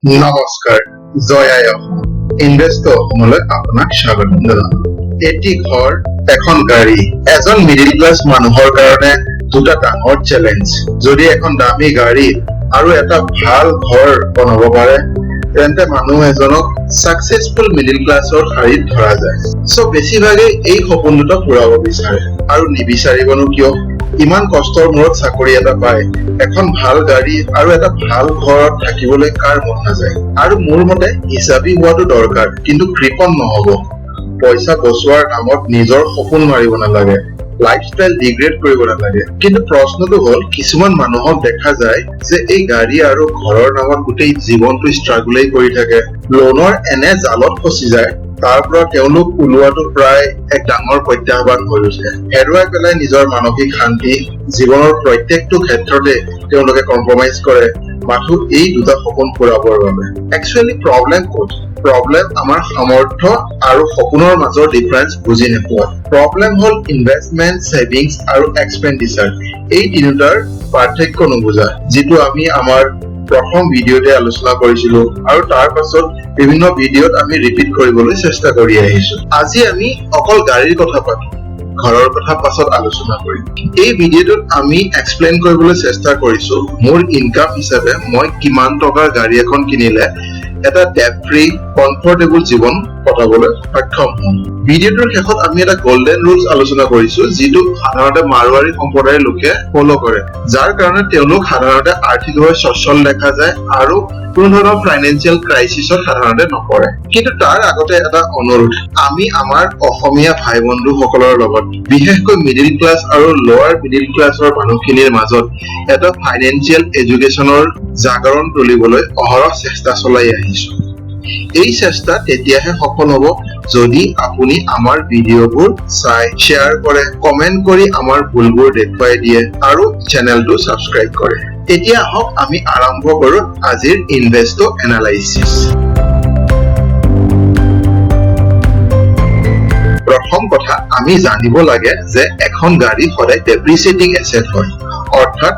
নমস্কাৰ, জয় আই অসম। ইনভেষ্ট অসমলৈ আপোনাক স্বাগতম জনালো। এটি ঘৰ, এখন গাড়ী, এজন মিডিল ক্লাছ মানুহৰ কাৰণে দুটা ডাঙৰ চেলেঞ্জ। যদি এখন দামী গাড়ী আৰু এটা ভাল ঘৰ বনাব পাৰে, তেন্তে মানুহ এজনক সাকসেসফুল মিডিল ক্লাছৰ শাৰীত ধৰা যায়। সো বেছিভাগে এই সপোন দুটা পূৰাব বিচাৰে আৰু নিবিচাৰিবনো কিয়? ইমান কষ্টৰ মূৰত চাকৰি এটা পায়, এখন ভাল গাড়ী আৰু এটা ভাল ঘৰত থাকিবলৈ কাৰ মন নাযায়? আৰু মোৰ মতে হিচাপী হোৱাটো দৰকাৰ, কিন্তু কৃপণ নহব। পইচা বচোৱাৰ নামত নিজৰ সপোন মাৰিব নালাগে, লাইফষ্টাইল ডিগ্ৰেড কৰিব নালাগে। কিন্তু প্ৰশ্নটো হ'ল, কিছুমান মানুহক দেখা যায় যে এই গাড়ী আৰু ঘৰৰ নামত গোটেই জীৱনটো ষ্ট্ৰাগলেই কৰি থাকে, লোনৰ এনে জালত ফচি যায়, তাৰ পৰা তেওঁলোক ওলোৱাটো প্ৰায় এক ডাঙৰ প্ৰত্যাহ্বান হৈ উঠে। হেৰুৱাই পেলাই নিজৰ মানসিক শান্তি, জীৱনৰ প্ৰত্যেকটো ক্ষেত্ৰতে তেওঁলোকে কম্প্ৰমাইজ কৰে, মাথো এই দুটা সপোন পূৰাবৰ বাবে। একচুৱেলি প্ৰব্লেম ক'ত? প্ৰব্লেম আমাৰ সামৰ্থ্য আৰু সপোনৰ মাজৰ ডিফাৰেন্স বুজি নোপোৱা। প্ৰব্লেম হ'ল ইনভেষ্টমেন্ট, ছেভিংছ আৰু এক্সপেণ্ডিচাৰ, এই তিনিটাৰ পাৰ্থক্য নুবুজা, যিটো আমি আমাৰ প্ৰথম ভিডিঅ'তে আলোচনা কৰিছিলো আৰু তাৰ পাছত বিভিন্ন ভিডিঅ'ত আমি ৰিপিট কৰিবলৈ চেষ্টা কৰি আহিছো। আজি আমি অকল গাড়ীৰ কথা পাতো, ঘৰৰ কথা পাছত আলোচনা কৰিম। এই ভিডিঅ'টোত আমি এক্সপ্লেইন কৰিবলৈ চেষ্টা কৰিছো মোৰ ইনকাম হিচাপে মই কিমান টকাৰ গাড়ী এখন কিনিলে এটা ডেট ফ্ৰী কমফৰ্টেবল জীৱন কটাবলৈ সক্ষম হম। ভিডিঅ'টোৰ শেষত আমি এটা গোল্ডেন ৰুলছ আলোচনা কৰিছো, যিটো সাধাৰণতে মাৰোৱাৰী সম্প্ৰদায়ৰ লোকে ফলো কৰে, যাৰ কাৰণে তেওঁলোক সাধাৰণতে আৰ্থিকভাৱে সচ্ছল দেখা যায় আৰু কোনো ধৰণৰ ফাইনেন্সিয়েল ক্ৰাইচিছত সাধাৰণতে নপৰে। কিন্তু তাৰ আগতে এটা অনুৰোধ, আমি আমাৰ অসমীয়া ভাই বন্ধুসকলৰ লগত, বিশেষকৈ মিডিল ক্লাছ আৰু লোৱাৰ মিডিল ক্লাছৰ মানুহখিনিৰ মাজত এটা ফাইনেন্সিয়েল এডুকেশ্যনৰ জাগৰণ তুলিবলৈ অহৰহ চেষ্টা চলাই আহিছো। এই চেষ্টা তেতিয়াহে সফল হ'ব যদি আপুনি আমাৰ ভিডিঅ'বোৰ চাই, শ্বেয়াৰ কৰে, কমেন্ট কৰি আমাৰ ভুলবোৰ দেখুৱাই দিয়ে আৰু চেনেলটো ছাবস্ক্ৰাইব কৰে। এতিয়া আহক আমি আৰম্ভ কৰো আজিৰ ইনভেষ্ট এনালাইচিছ। প্ৰথম কথা, আমি জানিব লাগে যে এখন গাড়ী সদায় ডেপ্ৰিচিয়েটিং এছেট হয়, অৰ্থাৎ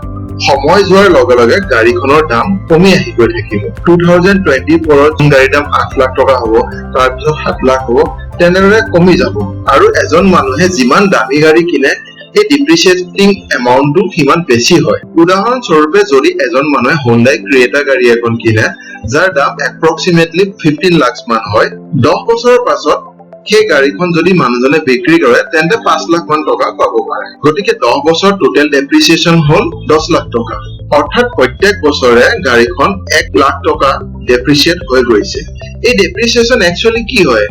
সময় যোৱাৰ লগে লগে গাড়ীখনৰ দাম কমি আহি গৈ থাকিব। 2024ত গাড়ীৰ দাম 8 লাখ টকা হ'ব, তাৰপিছত 7 লাখ হ'ব, তেনেদৰে কমি যাব। আৰু এজন মানুহে যিমান দামী গাড়ী কিনে, এই ডিপ্ৰিচিয়েটিং এমাউন্টটো সিমান বেছি হয়। উদাহৰণস্বৰূপে যদি এজন মানুহে হুণ্ডাই ক্ৰিয়েটা গাড়ী এখন কিনে, যাৰ দাম এপ্ৰক্সিমেটলি 15 লাখ মান হয়, 10 বছৰৰ পাছত সেই গাড়ীখন যদি মানুহজনে বিক্ৰী কৰে, তেন্তে 5 লাখ মান টকা পাব পাৰে। গতিকে 10 বছৰ টোটেল ডেপ্ৰিচিয়েচন হ'ল 10 লাখ টকা, অৰ্থাৎ প্ৰত্যেক বছৰে গাড়ীখন 1 লাখ টকা ডেপ্ৰিচিয়েট হৈ গৈছে। এই ডেপ্ৰিচিয়েচন একচুৱেলি কি হয়?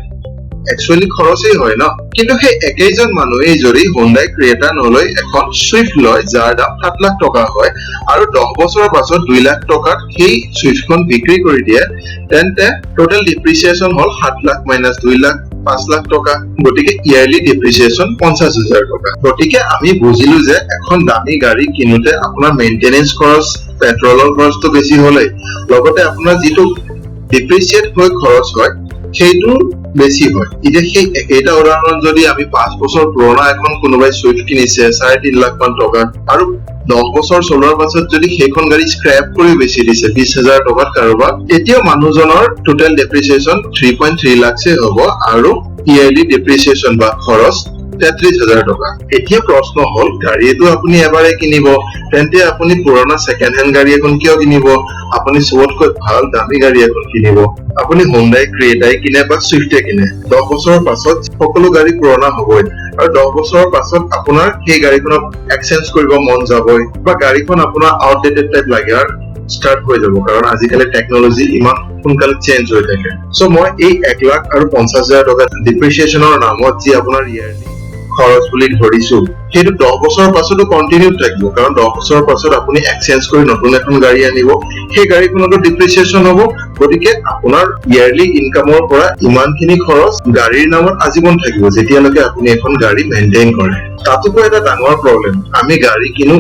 একচুৱেলি খৰচেই হয় ন। কিন্তু সেই একেইজন মানুহে যদি হুণ্ডাই ক্ৰিয়েটা নলৈ এখন চুইফ্ট লয়, যাৰ দাম 7 লাখ টকা হয়, আৰু 10 বছৰৰ পাছত 2 লাখ টকাত সেই চুইফ্টখন বিক্ৰী কৰি দিয়ে, তেন্তে টোটেল ডিপ্ৰিচিয়েচন হ'ল 7 লাখ মাইনাছ 2 লাখ, 5 লাখ টকা। গতিকে ইয়াৰলি ডিপ্ৰিচিয়েচন 50,000 টকা। গতিকে আমি বুজিলো যে এখন দামী গাড়ী কিনোতে আপোনাৰ মেইনটেনেন্স খৰচ, পেট্ৰলৰ খৰচটো বেছি হলে, লগতে আপোনাৰ যিটো ডিপ্ৰিচিয়েট হৈ খৰচ হয় সেইটো বেছি হয়। এতিয়া সেই একেটা উদাহৰণ যদি আমি 5 বছৰ পুৰণা এখন কোনোবাই চুইফ্ট কিনিছে 3.5 লাখ মান টকা, আৰু 10 বছৰ চলোৱাৰ পাছত যদি সেইখন গাড়ী স্ক্ৰেপ কৰি বেছি দিছে 20,000 টকাত কাৰোবাক, তেতিয়াও মানুহজনৰ টোটেল ডেপ্ৰিচিয়েচন 3.3 লাখে হ'ব আৰু ইয়াৰলি ডেপ্ৰিচিয়েচন বা খৰচ 33,000 টকা। এতিয়া প্ৰশ্ন হ'ল, গাড়ীটো আপুনি এবাৰে কিনিব, তেন্তে আপুনি পুৰণা ছেকেণ্ড হেণ্ড গাড়ী এখন কিয় কিনিব? আপুনি চবতকৈ ভাল দামী গাড়ী এখন কিনিব। আপুনি হুণ্ডাই ক্ৰিয়েটাই কিনে বা চুইফ্টে কিনে, 10 বছৰৰ পাছত সকলো গাড়ী পুৰণা হ'বই, আৰু 10 বছৰৰ পাছত আপোনাৰ সেই গাড়ীখনক এক্সচেঞ্জ কৰিব মন যাবই, বা গাড়ীখন আপোনাৰ আউটডেটেড টাইপ লাগে আৰু ষ্টাৰ্ট হৈ যাব, কাৰণ আজিকালি টেকনলজি ইমান সোনকালে চেঞ্জ হৈ থাকে। চ' মই এই 1 লাখ আৰু 50,000 টকা ডিপ্ৰিচিয়েচনৰ নামত যি আপোনাৰ ইয়াৰলি খৰচ বুলি ধৰিছো, সেইটো 10 বছৰৰ পাছতো কন্টিনিউ থাকিব, কাৰণ 10 বছৰৰ পাছত আপুনি এক্সচেঞ্জ কৰি নতুন এখন গাড়ী আনিব, সেই গাড়ীখনতো ডিপ্ৰিচিয়েচন হ'ব। গতিকে আপোনাৰ ইয়াৰলি ইনকামৰ পৰা ইমানখিনি খৰচ গাড়ীৰ নামত আজীৱন থাকিব, যেতিয়ালৈকে আপুনি এখন গাড়ী মেইনটেইন কৰে। তাতোকৈ এটা ডাঙৰ প্ৰব্লেম, আমি গাড়ী কিনো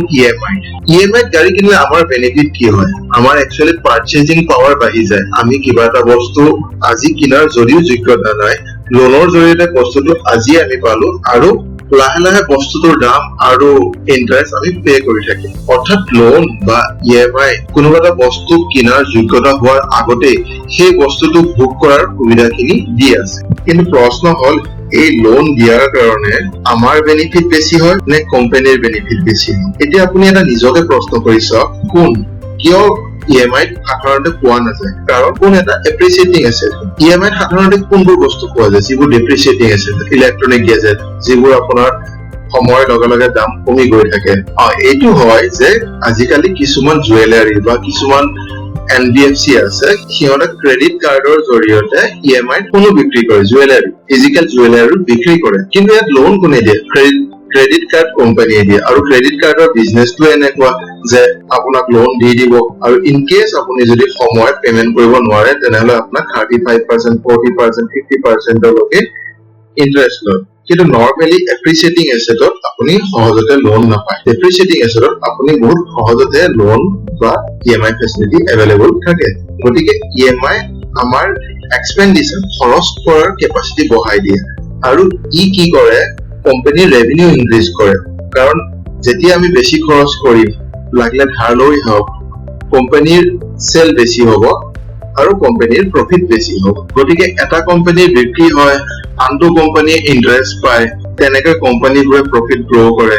ইএমআইত গাড়ী কিনিলে আমাৰ বেনিফিট কি হয়? আমাৰ একচুৱেলি পাৰ্চেজিং পাৱাৰ বাঢ়ি যায়। আমি কিবা এটা বস্তু আজি কিনাৰ যদিও যোগ্যতা নাই, লোনৰ জৰিয়তে বস্তুটো আজি আমি পালো আৰু লাহে লাহে বস্তুটোৰ দাম আৰু ইন্টাৰেষ্ট আমি পে কৰি থাকিম। অৰ্থাৎ লোন বা EMI কোনোবা এটা বস্তু কিনাৰ যোগ্যতা হোৱাৰ আগতে সেই বস্তুটো ভোগ কৰাৰ সুবিধাখিনি দি আছে। কিন্তু প্ৰশ্ন হ'ল এই লোন দিয়াৰ কাৰণে আমাৰ বেনিফিট বেছি হয় নে কোম্পানীৰ বেনিফিট বেছি হয়? এতিয়া আপুনি এটা নিজকে প্ৰশ্ন কৰি চাওক, কোন কিয় EMI সাধাৰণতে পোৱা নাযায়? কাৰণ কোন এটা এপ্ৰিচিয়েটিং এছেট। EMI সাধাৰণতে কোনবোৰ বস্তু পোৱা যায় যিবোৰ ডেপ্ৰিচিয়েটিং এছেট, ইলেক্ট্ৰনিক গেজেট, যিবোৰ আপোনাৰ সময়ৰ লগে লগে দাম কমি গৈ থাকে। এইটো হয় যে আজিকালি কিছুমান জুৱেলাৰী বা কিছুমান NBFC আছে, সিহঁতে ক্ৰেডিট কাৰ্ডৰ জৰিয়তে EMI কোনো বিক্ৰী কৰে, জুৱেলাৰী, ফিজিকেল জুৱেলাৰী বিক্ৰী কৰে। কিন্তু ইয়াত লোন কোনে দিয়ে? ক্ৰেডিট কাৰ্ড কোম্পানীয়ে দিয়ে। আৰু ক্ৰেডিট কাৰ্ডৰ বিজনেছটো এনেকুৱা যে আপোনাক লোন দি দিব আৰু ইন কেছ আপুনি যদি সময়ত পেমেন্ট কৰিব নোৱাৰে তেনেহলে আপোনাক 35%, 40%, 50%লৈকে ইন্টাৰেষ্ট লয়। কিন্তু নৰ্মেলি এপ্ৰিচিয়েটিং এছেটত আপুনি সহজতে লোন নাপায়। এপ্ৰিচিয়েটিং এছেটত আপুনি বহুত সহজতে লোন বা EMI ফেচিলিটি এভেইলেবল থাকে। গতিকে EMI আমাৰ এক্সপেণ্ডিচাৰ, খৰচ কৰাৰ কেপাচিটি বঢ়াই দিয়ে। আৰু ই কি কৰে? কোম্পানীৰ ৰেভিনিউ ইনক্ৰিজ কৰে। কাৰণ যেতিয়া আমি বেছি খৰচ কৰিম, লাগিলে ধাৰ লৈ হওক, কোম্পানীৰ চেল বেছি হ'ব আৰু কোম্পানীৰ প্ৰফিট বেছি হ'ব। গতিকে এটা কোম্পানীৰ বিক্ৰী হয়, আনটো কোম্পানীয়ে ইন্টাৰেষ্ট পায়, তেনেকৈ কোম্পানীবোৰে প্ৰফিট গ্ৰ' কৰে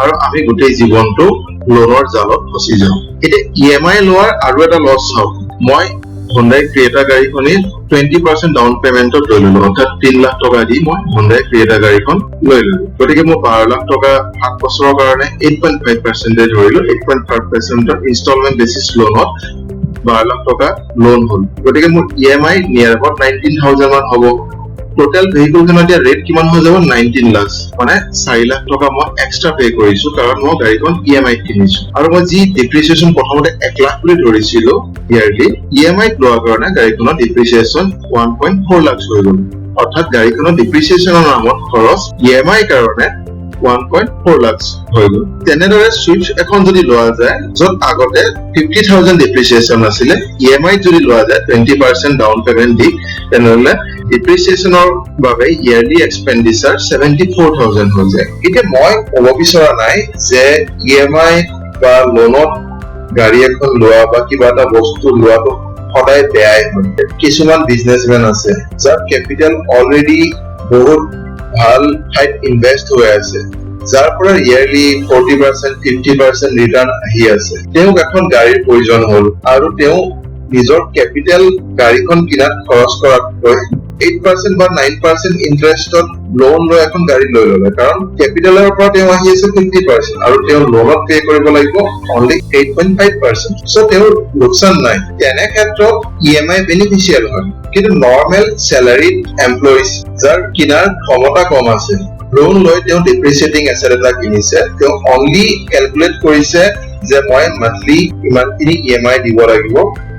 আৰু আমি গোটেই জীৱনটো লোনৰ জালত ফচি যাওঁ। এতিয়া EMI লোৱাৰ আৰু এটা লছ চাওক। মই Hyundai Creta গাড়ীখনি 20% ডাউন পেমেন্টত লৈ ললো, অৰ্থাৎ 3 লাখ টকা দি মই Hyundai Creta গাড়ীখন লৈ ললো। গতিকে মই 12 লাখ টকা 7 বছৰৰ কাৰণে 8.5% ধৰিলো, 8.5% ইনষ্টলমেন্ট বেচিছ লোনত 12 লাখ টকা লোন হ'ল। গতিকে মোৰ EMI নিয়াৰ এবাউট 19,000 মান হ'ব। টোটেল ভেহিকলখনৰ এতিয়া ৰেট কিমান হৈ যাব? 19 লাখ। মানে 4 লাখ টকা মই এক্সট্ৰা পে কৰিছো, কাৰণ মই গাড়ীখন EMI কিনিছো। আৰু মই যি ডিপ্ৰিচিয়েচন প্ৰথমতে 1 লাখ বুলি ধৰিছিলো ইয়াৰলি, EMI লোৱাৰ কাৰণে গাড়ীখনৰ ডিপ্ৰিচিয়েচন 1.4 লাখ হৈ গ'ল। অৰ্থাৎ গাড়ীখনৰ ডিপ্ৰিচিয়েচনৰ নামত খৰচ EMI কাৰণে 1.4 লাখ হৈ গ'ল। তেনেদৰে সুইফ্ট এখন যদি লোৱা যায়, য'ত আগতে 50,000 ডিপ্ৰিচিয়েচন আছিলে, EMI যদি লোৱা যায় 20% ডাউন পেমেন্ট দি, তেনেহলে ডিপ্ৰিচিয়েচনৰ বাবে ইয়াৰলি এক্সপেণ্ডিচাৰ 74,000 হৈ যায়। এতিয়া মই ক'ব বিচৰা নাই যে EMI বা লোনত গাড়ী এখন লোৱা বা কিবা এটা বস্তু লোৱাটো সদায় বেয়াই হয়। কিছুমান বিজনেছমেন আছে যাৰ কেপিটেল অলৰেডি বহুত ভাল ঠাইত ইনভেষ্ট হৈ আছে, যাৰ পৰা ইয়াৰলি 40%, 50% ৰিটাৰ্ণ আহি আছে। তেওঁক এখন গাড়ীৰ প্ৰয়োজন হ'ল আৰু তেওঁ নিজৰ কেপিটেল গাড়ীখন কিনাত খৰচ কৰাতকৈ 8% বা 9% ইন্টাৰেষ্টত লোন লৈ এখন গাড়ী লৈ ল'লে। কাৰণ কেপিটেলৰ পৰা তেওঁ আহি আছে 50% আৰু তেওঁ লোনত পে কৰিব লাগিব অনলি 8.5%। সো তেওঁৰ লোকচান নাই। তেনে ক্ষেত্ৰত EMI বেনিফিচিয়েল হয়। কিন্তু নৰ্মেল চেলাৰিড এমপ্লয়িজ যাৰ কিনাৰ ক্ষমতা কম আছে, লোন লৈ তেওঁ ডিপ্ৰিচিয়েটিং এছেট এটা কিনিছে, তেওঁ অনলি কেলকুলেট কৰিছে যে মই মান্থলি ইমানখিনি EMI দিব লাগিব,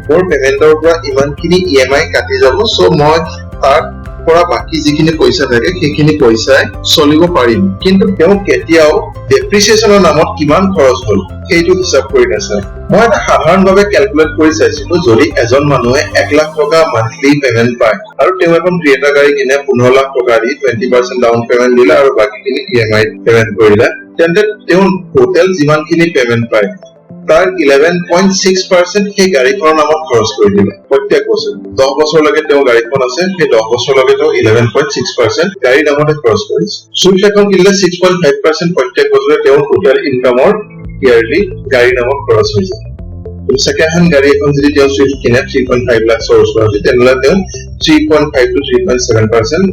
মোৰ পেমেন্টৰ পৰা ইমানখিনি EMI কাটি যাব, সো মই তাৰ পৰা বাকি যিখিনি পইচা থাকে সেইখিনি পইচাই চলিব পাৰিম। কিন্তু তেওঁ কেতিয়াও ডেপ্ৰিচিয়েচনৰ নামত কিমান খৰচ হ'ল সেইটো হিচাপ কৰি নাচায়। মই এটা সাধাৰণভাৱে কেলকুলেট কৰি চাইছিলো, যদি এজন মানুহে 1 লাখ টকা মান্থলি পেমেন্ট পায় আৰু তেওঁ এখন ক্ৰিয়েটা গাড়ী কিনে 15 লাখ টকা দি 20% ডাউন পেমেন্ট দিলে আৰু বাকিখিনি EMI পেমেন্ট কৰিলে, তেন্তে তেওঁ টোটেল যিমানখিনি পেমেন্ট পায় তাৰ 11.6% সেই গাড়ীখনৰ নামত খৰচ কৰি দিলে প্ৰত্যেক বছৰ। 10 বছৰলৈকে তেওঁ গাড়ীখন আছে, সেই 10 বছৰলৈকে তেওঁ 11.6% গাড়ীৰ নামতে খৰচ কৰিছে। সুইফ্ট এখন কিনিলে 6.5% প্ৰত্যেক বছৰে তেওঁৰ টোটেল ইনকামৰ ইয়াৰলি গাড়ীৰ নামত খৰচ হৈ যায়। ছেকেণ্ড হেণ্ড গাড়ী এখন যদি তেওঁ সুইফ্ট কিনে 3.5 লাখ খৰচ কৰা হয়, তেনেহ'লে তেওঁ 3.5 to 3.7%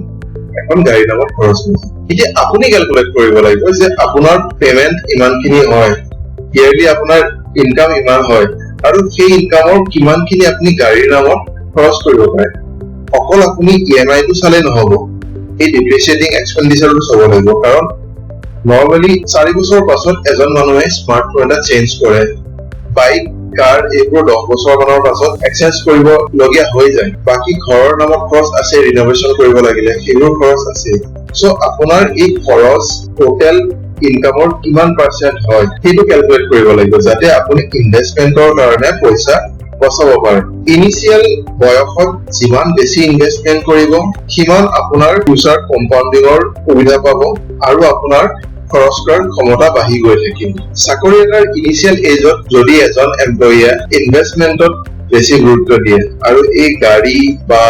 এখন গাড়ীৰ নামত খৰচ হৈ যায়। এতিয়া আপুনি কেলকুলেট কৰিব লাগিব যে আপোনাৰ পেমেন্ট ইমানখিনি হয়, ইয়াৰলি আপোনাৰ ইনকাম ইমান হয়, আৰু সেই ইনকামৰ কিমানখিনি আপুনি গাড়ীৰ নামত খৰচ কৰিব পাৰে। অকল আপুনি EMI টো চালে নহ'ব, এই ডিপ্ৰিচিয়েটিং এক্সপেণ্ডিচাৰটো চাব লাগিব। কাৰণ নৰ্মেলি 4 বছৰৰ পাছত এজন মানুহে স্মাৰ্টফোন এটা চেঞ্জ কৰে, বাইক, কাৰ এইবোৰ 10 বছৰ মানৰ পাছত এক্সচেঞ্জ কৰিব লগীয়া হৈ যায়। বাকী ঘৰৰ নামত খৰচ আছে, ৰিন'ভেশ্যন কৰিব লাগিলে সেইবোৰ খৰচ আছে। সো আপোনাৰ এই খৰচ টোটেল ইনকামৰ কিমান পাৰ্চেন্ট হয় সেইটো কেলকুলেট কৰিব লাগিব, যাতে আপুনি ইনভেষ্টমেন্টৰ কাৰণে পইচা বচাব পাৰে। ইনিচিয়েল বয়সত যিমান বেছি ইনভেষ্টমেন্ট কৰিব সিমান আপোনাৰ ফিউচাৰ কম্পাউণ্ডিঙৰ সুবিধা পাব আৰু আপোনাৰ খৰচ কৰাৰ ক্ষমতা বাঢ়ি গৈ থাকিব। চাকৰি এটাৰ ইনিচিয়েল এজত যদি এজন এমপ্লয়ীয়ে ইনভেষ্টমেন্টত বেছি গুৰুত্ব দিয়ে আৰু এই গাড়ী বা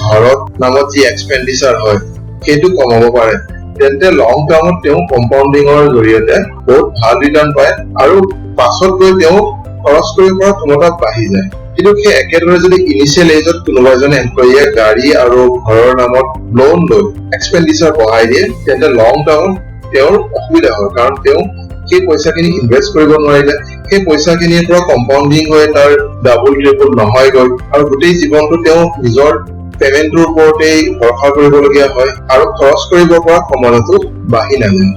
ঘৰত নামত যি এক্সপেণ্ডিচাৰ হয় সেইটো কমাব পাৰে, তেন্তে লং টাৰ্মত তেওঁ কম্পাউণ্ডিঙৰ জৰিয়তে বহুত ভাল ৰিটাৰ্ণ পায় আৰু পাছত গৈ তেওঁ খৰচ কৰিব পৰা ক্ষমতা বাঢ়ি যায়। কিন্তু সেই একেদৰে যদি ইনিচিয়েল এজত কোনোবা এজন এমপ্লয়ীয়ে গাড়ী আৰু ঘৰৰ নামত লোন লৈ এক্সপেণ্ডিচাৰ বঢ়াই দিয়ে, তেন্তে লং টাৰ্মত তেওঁৰ অসুবিধা হয়, কাৰণ তেওঁ সেই পইচাখিনি ইনভেষ্ট কৰিব নোৱাৰিলে, সেই পইচাখিনিৰ পৰা কম্পাউণ্ডিং হৈ তাৰ ডাবল ট্ৰিপল নহয়গৈ আৰু গোটেই জীৱনটো তেওঁ নিজৰ পেমেন্টৰ ওপৰতেই ভৰসা কৰিবলগীয়া হয় আৰু খৰচ কৰিব পৰা ক্ষমতাটো বাঢ়ি নাযায়।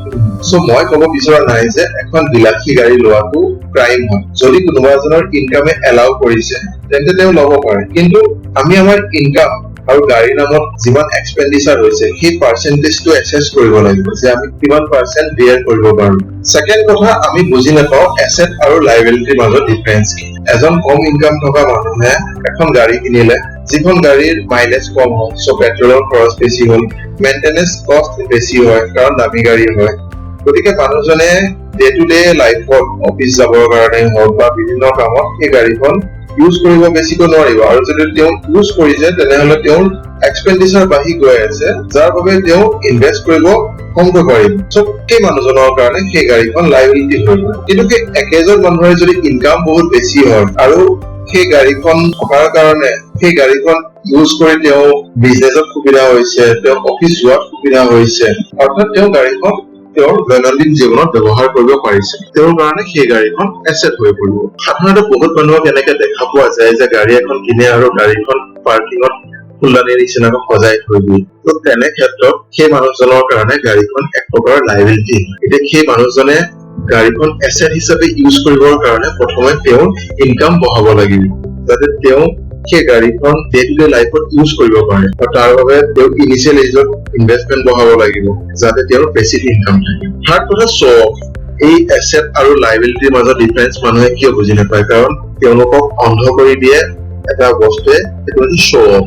সো মই কব বিচৰা নাই যে এখন বিলাসী গাড়ী লোৱাটো ক্ৰাইম হয়। যদি কোনোবা এজনৰ ইনকামে এলাউ কৰিছে তেন্তে তেওঁ ল'ব পাৰে, কিন্তু আমি আমাৰ ইনকাম আৰু গাড়ীৰ নামত যিমান এক্সপেণ্ডিচাৰ হৈছে সেই পাৰ্চেন্টেজটো এছেছ কৰিব লাগিব যে আমি কিমান পাৰ্চেন্ট বিয়াৰ কৰিব পাৰো। ছেকেণ্ড কথা, আমি বুজি নাপাওঁ এছেট আৰু লাইবিলিটিৰ মাজত ডিফাৰেন্স কি। এজন কম ইনকাম থকা মানুহে এখন গাড়ী কিনিলে যিখন গাড়ীৰ মাইলেজ কম হয়, চ' পেট্ৰলৰ খৰচ বেছি হ'ল, মেইনটেনেন্স কষ্ট বেছি হয় কাৰণ দামী গাড়ী হয়। গতিকে মানুহজনে ডে টু ডে লাইফত অফিচ যাবৰ কাৰণে হওক বা বিভিন্ন কামত সেই গাড়ীখন ইউজ কৰিব বেছিকৈ নোৱাৰিব আৰু যদি তেওঁ ইউজ কৰিছে তেনেহলে তেওঁৰ এক্সপেণ্ডিচাৰ বাঢ়ি গৈ আছে, যাৰ বাবে তেওঁ ইনভেষ্ট কৰিব কমকৈ পাৰিব। চ' সেই মানুহজনৰ কাৰণে সেই গাড়ীখন লাইবিলিটি হৈ গ'ল। কিন্তু সেই একেজন মানুহৰ যদি ইনকাম বহুত বেছি হয় আৰু সেই গাড়ীখন থকাৰ কাৰণে সেই গাড়ীখন ইউজ কৰি তেওঁ বিজনেছত সুবিধা হৈছে, তেওঁ অফিচ যোৱাত সুবিধা হৈছে, অৰ্থাৎ তেওঁ গাড়ীখন তেওঁৰ দৈনন্দিন জীৱনত ব্যৱহাৰ কৰিব পাৰিছে, তেওঁৰ কাৰণে সেই গাড়ীখন এছেট হৈ পৰিব। সাধাৰণতে বহুত মানুহক এনেকে দেখা পোৱা যায় যে গাড়ী এখন কিনে আৰু গাড়ীখন পাৰ্কিঙত ফুলদানিৰ নিচিনাকৈ সজাই থৈ দিয়ে। তো তেনে ক্ষেত্ৰত সেই মানুহজনৰ কাৰণে গাড়ীখন এক প্ৰকাৰৰ লাইবিলিটি। এতিয়া সেই মানুহজনে গাড়ীখন এছেট হিচাপে ইউজ কৰিবৰ কাৰণে প্ৰথমে তেওঁৰ ইনকাম বঢ়াব লাগিব, যাতে তেওঁ সেই গাড়ীখন ডে টু ডে লাইফত ইউজ কৰিব পাৰে আৰু তাৰ বাবে তেওঁ ইনিচিয়েল এজত ইনভেষ্টমেন্ট বঢ়াব লাগিব যাতে তেওঁৰ বেছিক ইনকাম থাকে। থাৰ্ড কথা, শ্ব' অফ। এই এছেট আৰু লাইবিলিটিৰ মাজত ডিফাৰেন্স মানুহে কিয় বুজি নাপায়, কাৰণ তেওঁলোকক অন্ধ কৰি দিয়ে এটা বস্তুৱে, সেইটো হৈছে শ্ব' অফ।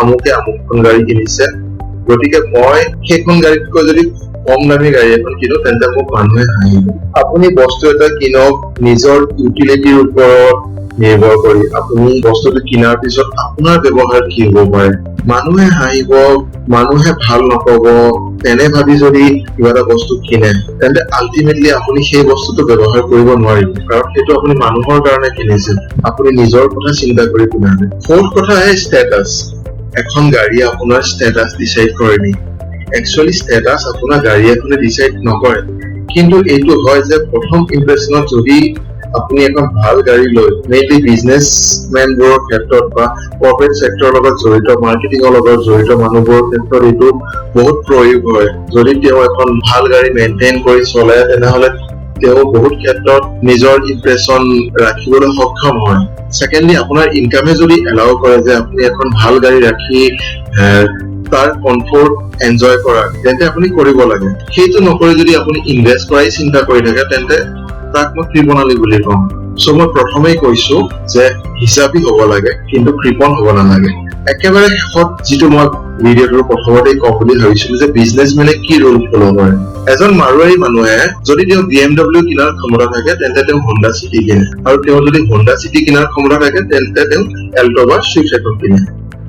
আমুকে আমুকখন গাড়ী কিনিছে, গতিকে মই সেইখন গাড়ীতকৈ যদি কম দামী গাড়ী এখন কিনো তেন্তে মোক মানুহে হাঁহিব। আপুনি বস্তু এটা কিনক নিজৰ ইউটিলিটিৰ ওপৰত নিৰ্ভৰ কৰি। আপুনি বস্তুটো কিনাৰ পিছত আপোনাৰ ব্যৱহাৰ কি হব পাৰে, মানুহে হাঁহিব, মানুহে ভাল নকব, তেনে ভাবি যদি কিবা এটা বস্তু কিনে তেন্তে আল্টিমেটলি আপুনি সেই বস্তুটো ব্যৱহাৰ কৰিব নোৱাৰিব, কাৰণ সেইটো আপুনি মানুহৰ কাৰণে কিনিছে, আপুনি নিজৰ কথা চিন্তা কৰি কিনা নাই। ফৰ্থ কথা আছে ষ্টেটাছ। এখন গাড়ী আপোনাৰ ষ্টেটাছ ডিচাইড কৰে নেকি? একচুৱেলি ষ্টেটাছ আপোনাৰ গাড়ী এখনে ডিচাইড নকৰে, কিন্তু এইটো হয় যে প্ৰথম ইম্প্ৰেছনত যদি আপুনি এখন ভাল গাড়ী লৈ মেইনলি বিজনেছমেনবোৰৰ ক্ষেত্ৰত বা কৰ্পৰেট চেক্টৰৰ লগত জড়িত, মাৰ্কেটিঙৰ লগত জড়িত মানুহবোৰৰ ক্ষেত্ৰত এইটো বহুত প্ৰয়োগ হয়। যদি তেওঁ এখন ভাল গাড়ী মেইনটেইন কৰি চলে তেনেহলে তেওঁ বহুত ক্ষেত্ৰত নিজৰ ইম্প্ৰেছন ৰাখিবলৈ সক্ষম হয়। ছেকেণ্ডলি, আপোনাৰ ইনকামে যদি এলাউ কৰে যে আপুনি এখন ভাল গাড়ী ৰাখি তাৰ কমফৰ্ট এনজয় কৰা, তেন্তে আপুনি কৰিব লাগে। সেইটো নকৰি যদি আপুনি ইনভেষ্ট কৰাই চিন্তা কৰি থাকে তেন্তে তাক মই কৃপণালী বুলি কম। চ' মই প্ৰথমেই কৈছো যে হিচাপী হব লাগে, কিন্তু কৃপণ হব নালাগে। একেবাৰে শেষত যিটো মই ভিডিঅ'টোৰ প্ৰথমতেই কম বুলি ভাবিছিলো যে বিজনেছমেনে কি ৰোল ফল' কৰে। এজন মাৰোৱাৰী মানুহে যদি তেওঁ BMW কিনাৰ ক্ষমতা থাকে তেন্তে তেওঁ হোণ্ডা চিটি কিনে, আৰু তেওঁ যদি হোণ্ডা চিটি কিনাৰ ক্ষমতা থাকে তেন্তে তেওঁ এল্টো বা চুইফ্ট এখন কিনে।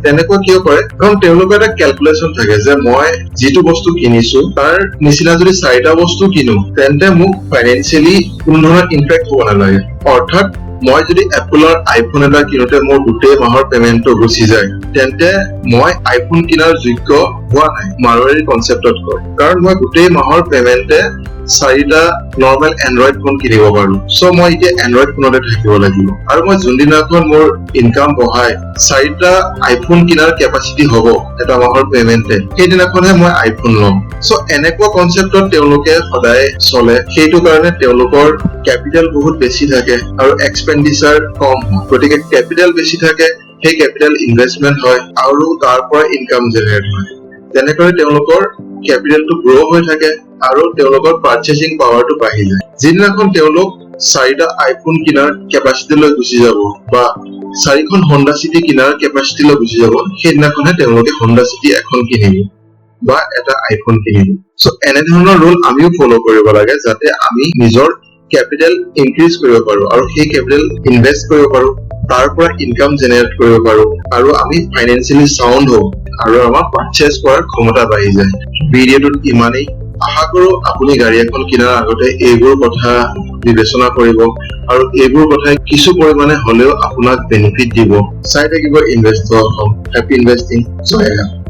তেনেকুৱা কিয় কৰে? কাৰণ তেওঁলোকৰ এটা কেলকুলেশ্যন থাকে যে মই যিটো বস্তু কিনিছো তাৰ নিচিনা যদি 4টা বস্তু কিনো তেন্তে মোক ফাইনেন্সিয়েলি কোনো ধৰণৰ ইম্পেক্ট হ'ব নালাগে। অৰ্থাৎ মই যদি এপলৰ আইফোন এটা কিনোতে মোৰ গোটেই মাহৰ পেমেন্টটো গুচি যায় তেন্তে মই আইফোন কিনাৰ যোগ্য হোৱা নাই মাৰোৱাৰীৰ কনচেপ্টত কয়, কাৰণ মই গোটেই মাহৰ পেমেন্টে 4টা নৰ্মেল এনড্ৰইড ফোন কিনিব পাৰো। চ' মই এতিয়া এনড্ৰইড ফোনতে থাকিব লাগিব, আৰু মই যোনদিনাখন মোৰ ইনকাম বঢ়াই 4টা আইফোন কিনাৰ কেপাচিটি হ'ব এটা মাহৰ পেমেন্টে, সেইদিনাখনহে মই আইফোন ল'ম। চ' এনেকুৱা কনচেপ্টত তেওঁলোকে সদায় চলে, সেইটো কাৰণে তেওঁলোকৰ কেপিটেল বহুত বেছি থাকে আৰু এক্সপেণ্ডিচাৰ কম হয়। গতিকে কেপিটেল বেছি থাকে, সেই কেপিটেল ইনভেষ্টমেন্ট হয় আৰু তাৰ পৰা ইনকাম জেনেৰেট হয়। তেনেকৈ তেওঁলোকৰ কেপিটেলটো গ্ৰ' হৈ থাকে আৰু তেওঁলোকৰ পাৰ্চেচিং পাৱাৰটো বাঢ়ি যায়। যিদিনাখন তেওঁলোক 4টা আইফোন কিনাৰ কেপাচিটিলৈ গুচি যাব বা 4খন হন্ডা চিটি কিনাৰ কেপাচিটিলৈ গুচি যাব, সেইদিনাখনহে তেওঁলোকে হন্ডা চিটি এখন কিনিব বা এটা আইফোন কিনিব। সো এনেধৰণৰ ৰুল আমিও ফলো কৰিব লাগে যাতে আমি নিজৰ কেপিটেল ইনক্ৰিজ কৰিব পাৰো আৰু সেই কেপিটেল ইনভেষ্ট কৰিব পাৰো, তাৰ পৰা ইনকাম জেনেৰেট কৰিব পাৰো আৰু আমি ফাইনেন্সিয়েলি সাউন্ড হওঁ আৰু আমাৰ পাৰচেজ কৰাৰ ক্ষমতা বাঢ়ি যায়। ভিডিঅ'টোত ইমানেই। আশা কৰো আপুনি গাড়ী এখন কিনাৰ আগতে এইবোৰ কথা বিবেচনা কৰিব আৰু এইবোৰ কথাই কিছু পৰিমাণে হলেও আপোনাক বেনিফিট দিব। চাই থাকিব ইনভেষ্টৰ হওক। Happy investing. জয় হিন্দ।